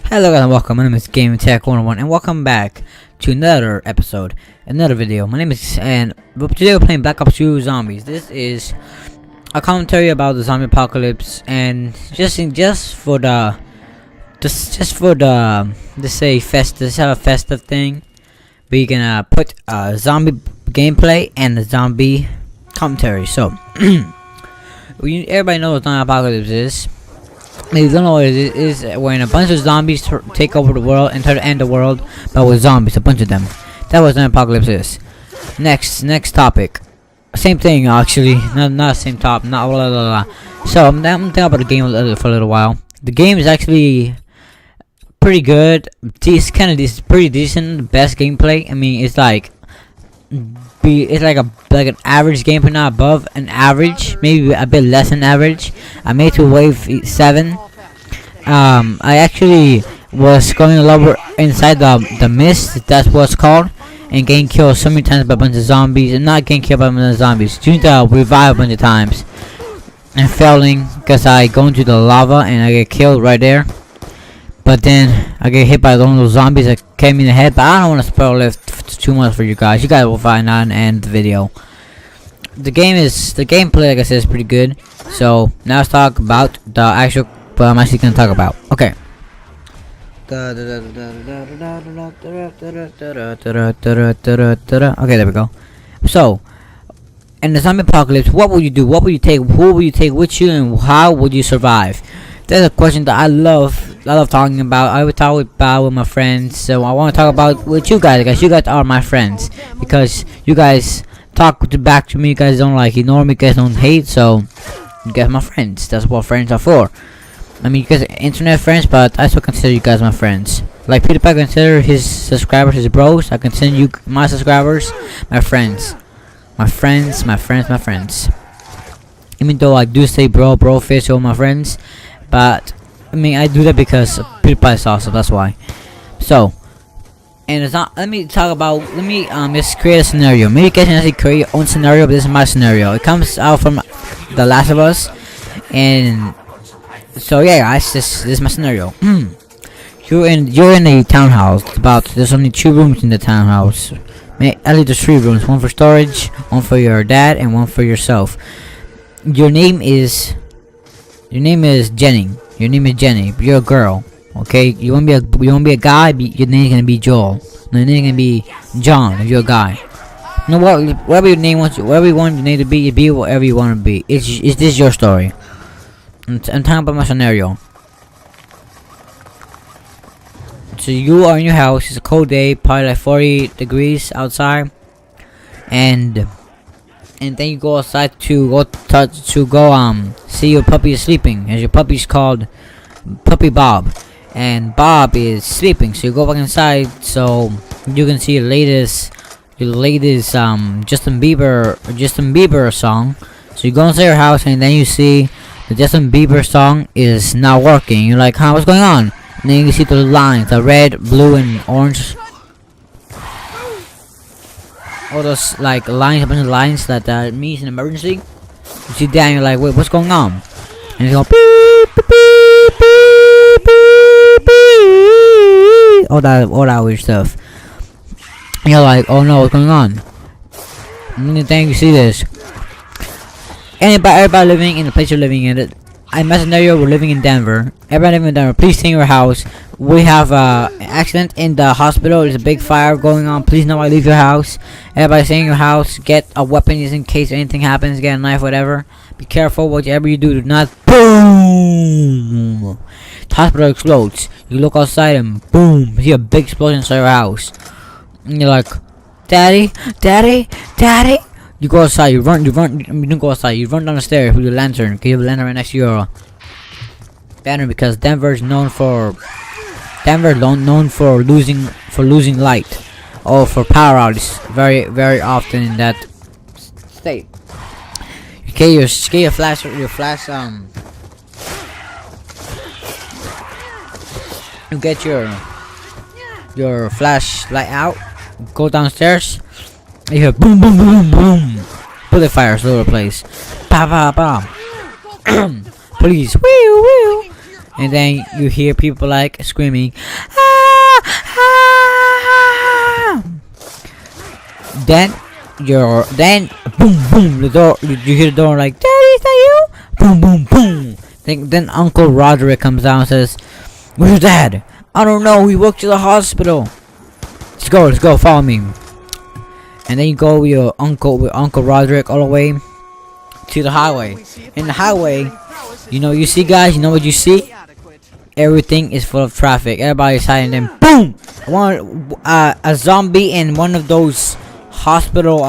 Hello guys and welcome, my name is GAMINGBEUATYXO and welcome back to another episode, another video. My name is, today we're playing Black Ops 2 Zombies. This is a commentary about the zombie apocalypse, and just for the let's have a festive thing. We're gonna put zombie gameplay and the zombie commentary. So everybody knows what zombie apocalypse is. If you don't know what it is, when a bunch of zombies take over the world and try to end the world, but with zombies, a bunch of them. That's what an apocalypse is. Next topic. Same thing actually, not same top, not blah blah blah. So I'm thinking about the game for a little while. The game is actually pretty good. It's pretty decent. Best gameplay. I mean, it's like an average gameplay, not above an average, maybe a bit less than average. I made to wave 7. I actually was going lower inside the mist, that's what it's called, and getting killed so many times by a bunch of zombies, and not getting killed by a bunch of zombies, doing the revive a bunch of times and failing because I go into the lava and I get killed right there. But then I get hit by one of those zombies that came me in the head. But I don't want to spoil it too much for you guys. You guys will find out and end the video. The gameplay, like I said, is pretty good. So now let's talk about the actual. What I'm actually gonna talk about. Okay. Okay, there we go. So, in the zombie apocalypse, what would you do? What would you take? Who would you take with you, and how would you survive? That's a question that I love talking about. I would talk about with my friends, so I want to talk about with you guys, because you guys are my friends. Because you guys talk back to me, you guys don't ignore me, you guys don't hate, so you guys are my friends. That's what friends are for. I mean, you guys are internet friends, but I still consider you guys my friends. Like PewDiePie, I consider his subscribers his bros. I consider you, my subscribers, my friends. My friends. Even though I do say bro fish all my friends. But I mean, I do that because PewDiePie is awesome. That's why. So, and it's not. Let me just create a scenario. Maybe you guys can actually create your own scenario, but this is my scenario. It comes out from The Last of Us, and so yeah, guys, this is my scenario. You're in a townhouse. There's only 2 rooms in the townhouse. Actually, there's 3 rooms. One for storage, one for your dad, and one for yourself. Your name is Jenny. Your name is Jenny. You're a girl. Okay. You wanna be a guy? Your name's gonna be Joel. No, your name's gonna be John. If you're a guy. You know what? Whatever your name wants, whatever you want your name to be whatever you want to be. Is this your story? I'm talking about my scenario. So you are in your house. It's a cold day, probably like 40 degrees outside, and then you go outside to go see your puppy is sleeping, and your puppy's called Puppy Bob, and Bob is sleeping. So you go back inside so you can see your latest Justin Bieber song. So you go inside your house and then you see the Justin Bieber song is not working. You're like, huh, what's going on? And then you see the lines, the red, blue, and orange. All those lines, a bunch of lines that means an emergency. You see that and you're like, wait, what's going on? And you go beep, beep, beep, beep, beep, all that weird stuff. And you're like, oh no, what's going on? And then you see this. Everybody living in the place you're living in. In my scenario, we're living in Denver. Everybody living in Denver, please stay in your house. We have an accident in the hospital. There's a big fire going on. Please nobody leave your house. Everybody stay in your house. Get a weapon just in case anything happens. Get a knife, whatever. Be careful. Whatever you do not boom. The hospital explodes. You look outside and boom. You see a big explosion inside your house. And you're like, Daddy. You go outside, you don't go outside, you run down the stairs with your lantern, because you have a lantern right next to your banner, because Denver's known for losing light, or for power outages very often in that state. Okay, your flash you get your flashlight out, go downstairs. You hear boom, boom, boom, boom. Bullet fires all over the place. Pow, pow, pow. Police. Woo, woo. and then you hear people like screaming, ah, ah. Then boom boom, the door, you hear the door like, Daddy, is that you? Boom boom boom. Then Uncle Roderick comes down and says, where's your dad? I don't know, he walked to the hospital. Let's go, follow me. And then you go with your uncle, Roderick, all the way to the highway. In the highway, you know, you see, guys, you know what you see? Everything is full of traffic. Everybody's hiding. Then boom, a zombie in one of those hospital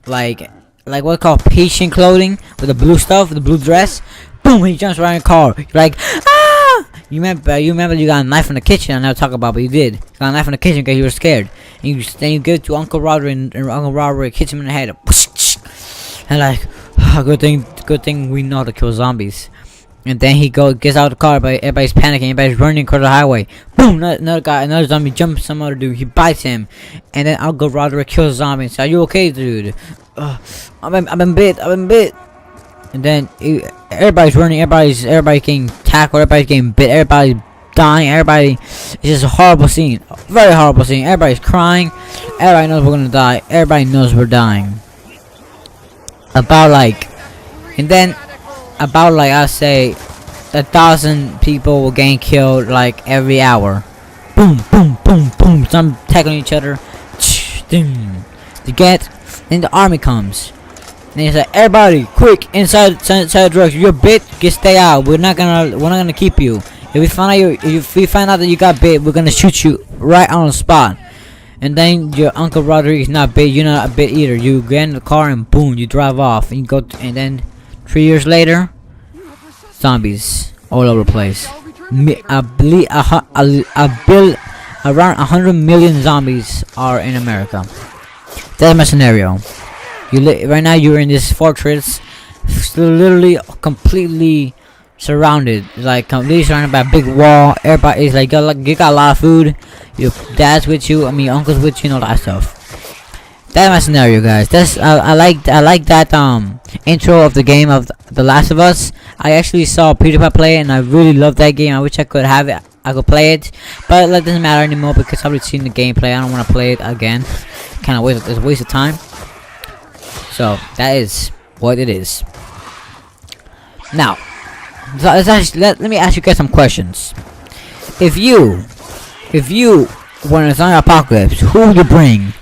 like what called patient clothing with the blue stuff, the blue dress. Boom, he jumps right in the car. You're like, ah! You remember you got a knife in the kitchen. I never talk about, but you did. You got a knife in the kitchen because you were scared. And then you give it to Uncle Roderick, and Uncle Roderick hits him in the head. And like, good thing we know how to kill zombies. And then he gets out of the car, but everybody's panicking, everybody's running across the highway. Boom! Another zombie jumps some other dude. He bites him, and then Uncle Roderick kills the zombie. And says, "Are you okay, dude?" I've been bit. And then everybody's running, everybody's getting tackled, everybody's getting bit, everybody's dying, it's just a horrible scene, very horrible scene. Everybody's crying, everybody knows we're gonna die, everybody knows we're dying. About like I say 1,000 people will getting killed like every hour. Boom, boom, boom, boom. Some tackling each other. Then the army comes. And he's like, everybody, quick, inside the drugs. You're bit, stay out. We're not gonna keep you. If we find out that you got bit, we're gonna shoot you right on the spot. And then your Uncle Roderick is not bit. You're not a bit either. You get in the car and boom, you drive off. And you go, and then 3 years later, zombies all over the place. Around 100 million zombies are in America. That's my scenario. Right now you're in this fortress, literally completely surrounded, like completely surrounded by a big wall. Everybody is like, you got a lot of food. Your dad's with you. I mean, your uncle's with you, and all that stuff. That's my scenario, guys. That's I like that intro of the game of The Last of Us. I actually saw PewDiePie play it, and I really love that game. I wish I could have it. I could play it, but it doesn't matter anymore because I've already seen the gameplay. I don't want to play it again. Kind of it's a waste of time. So that is what it is. Now, let me ask you guys some questions. If you were in a zombie apocalypse, who would you bring?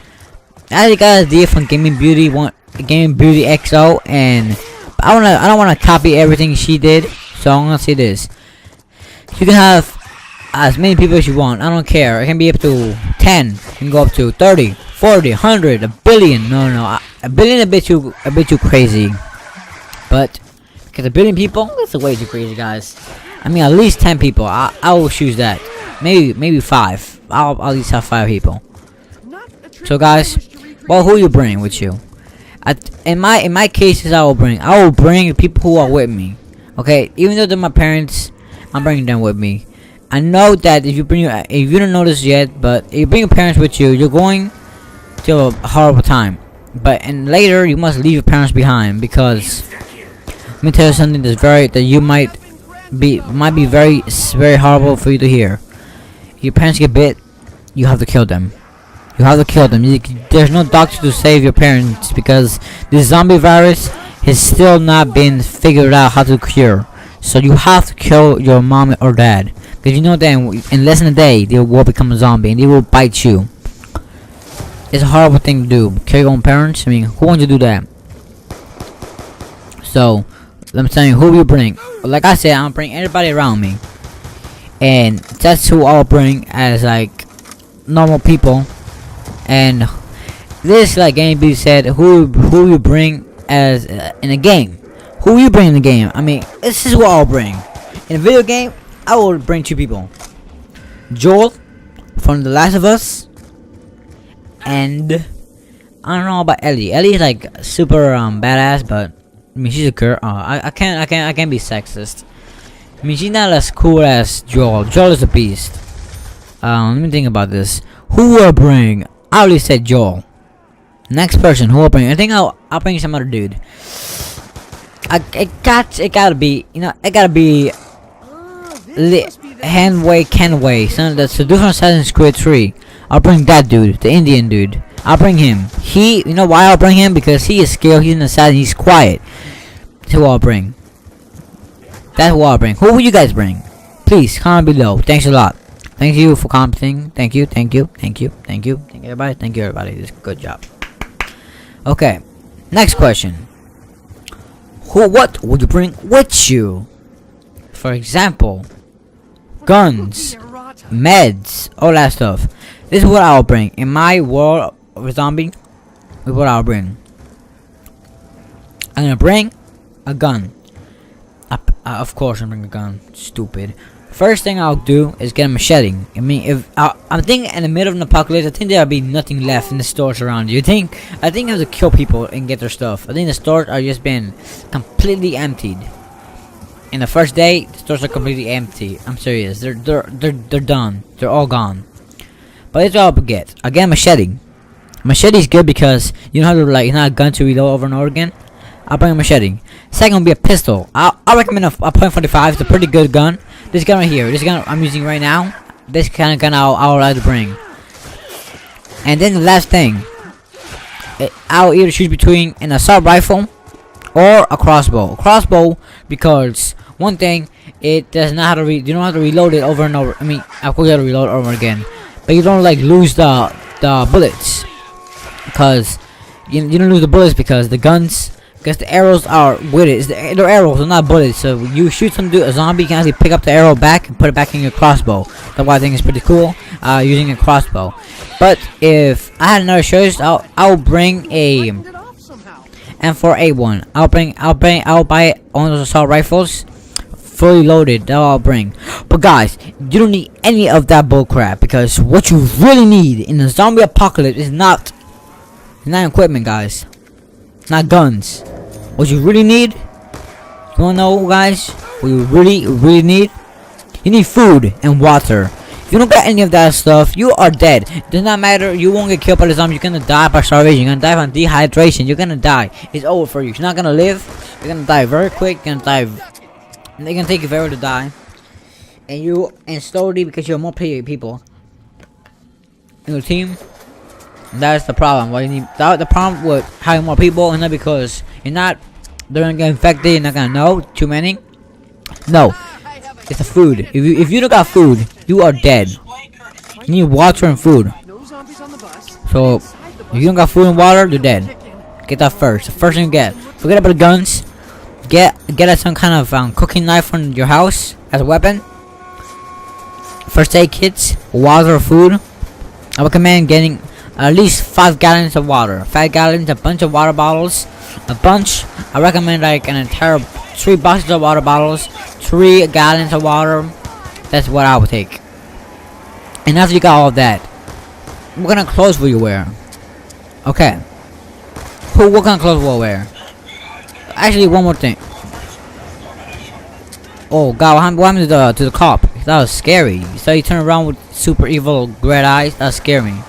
I got an idea from GAMINGBEUATYXO, and I don't wanna copy everything she did, so I'm gonna say this: you can have as many people as you want. I don't care. It can be up to 10. It can go up to 30, 40, 100, a billion. No, a billion a bit too crazy. But because a billion people, that's way too crazy, guys. I mean, at least 10 people. I will choose that. Maybe 5. I'll at least have 5 people. So, guys, well, who you bring with you? In my cases, I will bring people who are with me. Okay, even though they're my parents, I'm bringing them with me. I know that if you don't know this yet, but if you bring your parents with you, you're going to have a horrible time. And later, you must leave your parents behind, because let me tell you something that might be very horrible for you to hear. If your parents get bit, you have to kill them. You have to kill them. There's no doctor to save your parents, because this zombie virus has still not been figured out how to cure. So you have to kill your mom or dad, because you know that in less than a day they will become a zombie and they will bite you. It's a horrible thing to do. Kill your own parents. I mean, who wants to do that? So let me tell you, who will you bring? Like I said, I'll bring everybody around me, and that's who I'll bring as like normal people. And this, like GameB said, who you bring as in a game? Who you bring in the game? I mean, this is what I'll bring. In a video game, I will bring 2 people: Joel from The Last of Us, and I don't know about Ellie. Ellie is like super badass, but I mean, she's a girl. I can't be sexist. I mean, she's not as cool as Joel. Joel is a beast. Let me think about this. Who will I bring? I already said Joel. Next person, who will I bring? I think I'll bring some other dude. It gotta be, you know, it gotta be Handway Kenway. That's a different Assassin's Creed 3. I'll bring that dude, the Indian dude. I'll bring him. You know why I'll bring him? Because he is skilled, he's an assassin, he's quiet. That's who I'll bring. That's who I'll bring. Who will you guys bring? Please, comment below. Thanks a lot. Thank you for commenting. Thank you, thank you, thank you, thank you. Thank you everybody. Thank you everybody. This is a good job. Okay. Next question. What would you bring with you? For example, guns, meds, all that stuff. This is what I'll bring. In my world of a zombie, this is what I'll bring. I'm gonna bring a gun. Of course I'm bringing a gun. Stupid. First thing I'll do is get a machete. I mean, I'm thinking in the middle of an apocalypse, I think there'll be nothing left in the stores around you. I think I have to kill people and get their stuff. I think the stores are just been completely emptied. In the first day, the stores are completely empty. I'm serious. They're done. They're all gone. But that's all I'll get. Again, machete. Machete is good because you don't have to it's not a gun to reload over and over again. I'll bring a machete. Second will be a pistol. I'll recommend a .45. It's a pretty good gun. This gun right here. This gun I'm using right now. This kind of gun I'll like to bring. And then the last thing. I'll either choose between an assault rifle or a crossbow. A crossbow because one thing, it does not have to you don't have to reload it over and over. I mean, of course you have to reload it over again, but you don't lose the bullets because you don't lose the bullets because the guns. Because the arrows are with it. They're arrows, they're not bullets. So when you shoot a zombie, you can actually pick up the arrow back and put it back in your crossbow. That's why I think it's pretty cool using a crossbow. But if I had another choice, I'll bring a M4A1. I'll buy one of those assault rifles, fully loaded. That's all I'll bring. But guys, you don't need any of that bullcrap because what you really need in the zombie apocalypse is not equipment, guys. Not guns. What you really need, you wanna know, guys? What you really need? You need food and water. If you don't get any of that stuff, you are dead. It does not matter. You won't get killed by the zombie. You're gonna die by starvation. You're gonna die from dehydration. You're gonna die. It's over for you. You're not gonna live. You're gonna die very quick. You're gonna die. They're gonna take you forever to die. And slowly because you're more people in your team. That's the problem. What you need, the problem with having more people, and not because they're gonna get infected. You're not gonna know too many. No, it's the food. If you don't got food, you are dead. You need water and food. So if you don't got food and water, you're dead. Get that first. The first thing you get. Forget about the guns. Get some kind of cooking knife from your house as a weapon. First aid kits, water, food. I recommend getting at least 5 gallons of water. 5 gallons, a bunch of water bottles. I recommend like an entire 3 boxes of water bottles. 3 gallons of water. That's what I would take. And after you got all of that, what kind of clothes will you wear? Okay. What kind of clothes will I wear? Actually, one more thing. Oh god, what happened to the cop? That was scary. So he turned around with super evil red eyes. That scared me.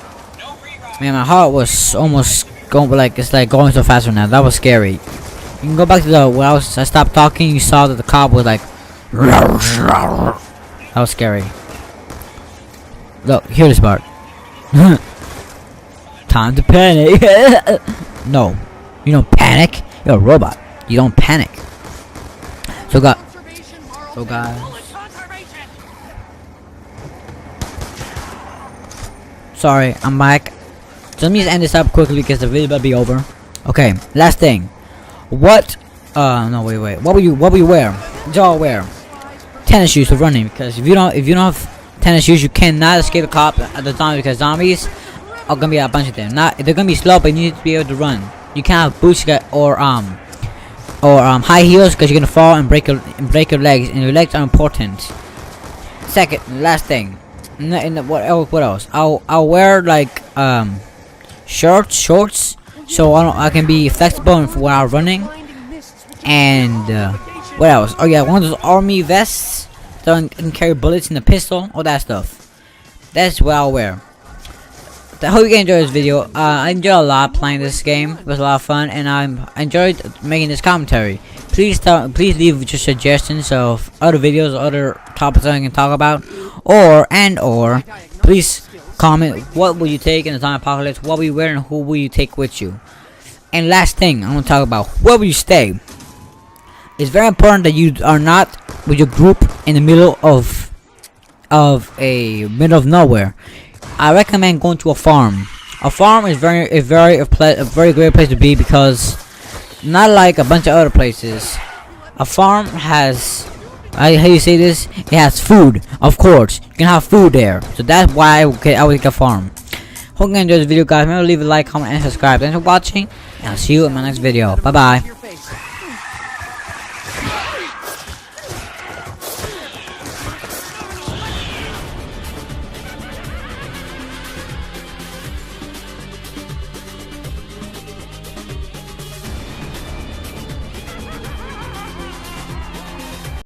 Man, my heart was almost going, it's like going so fast right now. That was scary. You can go back to when I stopped talking. You saw that the cop was like. That was scary. Look, hear this part. Time to panic. No, you don't panic. You're a robot. You don't panic. So guys. Sorry, I'm back. So let me just end this up quickly because the video will be over. Okay, last thing. What? No, wait. What will you wear? What y'all wear? Tennis shoes for running, because if you don't have tennis shoes, you cannot escape the cop at the zombie, because zombies are gonna be a bunch of them. They're gonna be slow, but you need to be able to run. You can't have boots or high heels, because you're gonna fall and break your legs, and your legs are important. Second, last thing. What else? I'll wear like shorts, so I can be flexible while running. And what else? Oh yeah, one of those army vests that can carry bullets and a pistol, all that stuff. That's what I'll wear. I hope you guys enjoyed this video. I enjoyed a lot playing this game. It was a lot of fun, and I enjoyed making this commentary. Please leave your suggestions of other videos, other topics I can talk about, or please comment what will you take in the zombie apocalypse, what will you wear, and who will you take with you. And last thing I want to talk about, where will you stay? It's very important that you are not with your group in the middle of nowhere. I recommend going to a farm. A farm is a very great place to be, because not like a bunch of other places. A farm has, how you say this? It has food, of course. You can have food there, so that's why I would get a farm. Hope you enjoyed this video, guys. Remember to leave a like, comment, and subscribe. Thanks for watching, and I'll see you in my next video. Bye bye.